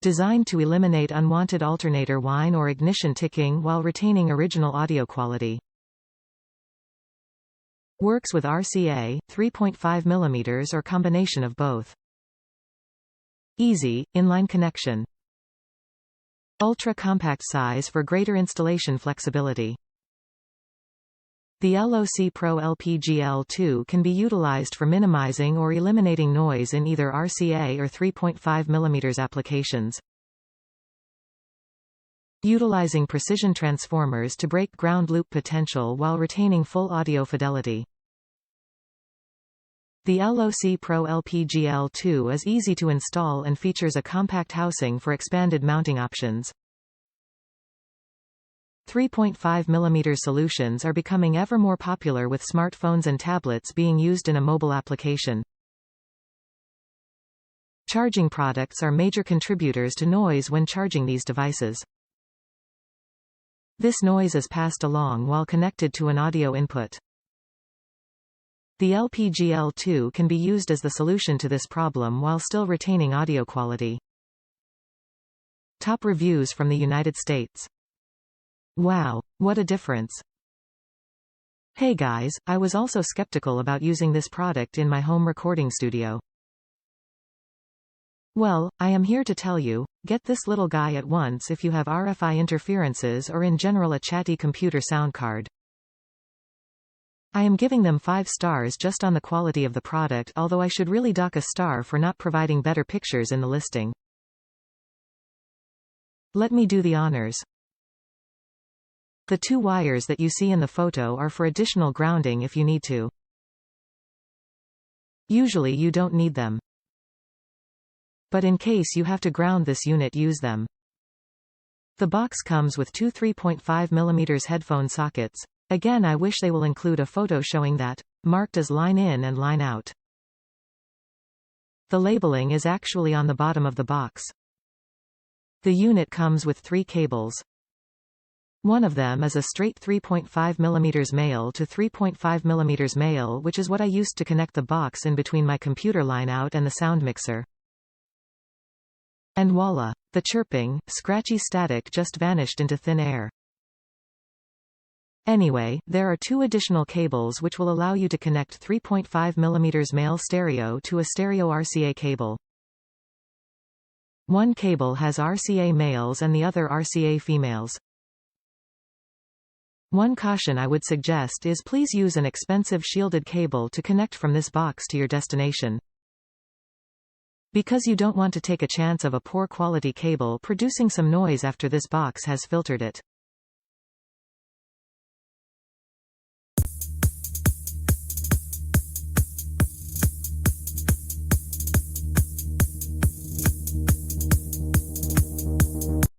Designed to eliminate unwanted alternator whine or ignition ticking while retaining original audio quality. Works with RCA, 3.5 mm or combination of both. Easy, inline connection. Ultra-compact size for greater installation flexibility. The L.O.C.PRO LPGL-2 can be utilized for minimizing or eliminating noise in either RCA or 3.5 mm applications. Utilizing precision transformers to break ground loop potential while retaining full audio fidelity. The L.O.C.PRO LPGL-2 is easy to install and features a compact housing for expanded mounting options. 3.5 mm solutions are becoming ever more popular with smartphones and tablets being used in a mobile application. Charging products are major contributors to noise when charging these devices. This noise is passed along while connected to an audio input. The LPGL-2 can be used as the solution to this problem while still retaining audio quality. Top reviews from the United States. Wow, what a difference. Hey guys, I was also skeptical about using this product in my home recording studio. Well, I am here to tell you, get this little guy at once if you have RFI interferences or in general a chatty computer sound card. I am giving them 5 stars just on the quality of the product, although I should really dock a star for not providing better pictures in the listing. Let me do the honors. The 2 wires that you see in the photo are for additional grounding if you need to. Usually you don't need them. But in case you have to ground this unit, use them. The box comes with 2 3.5 mm headphone sockets. Again, I wish they will include a photo showing that, marked as line in and line out. The labeling is actually on the bottom of the box. The unit comes with 3 cables. One of them is a straight 3.5 mm male to 3.5 mm male, which is what I used to connect the box in between my computer line out and the sound mixer. And voila! The chirping, scratchy static just vanished into thin air. Anyway, there are 2 additional cables which will allow you to connect 3.5 mm male stereo to a stereo RCA cable. One cable has RCA males and the other RCA females. One caution I would suggest is please use an expensive shielded cable to connect from this box to your destination. Because you don't want to take a chance of a poor quality cable producing some noise after this box has filtered it.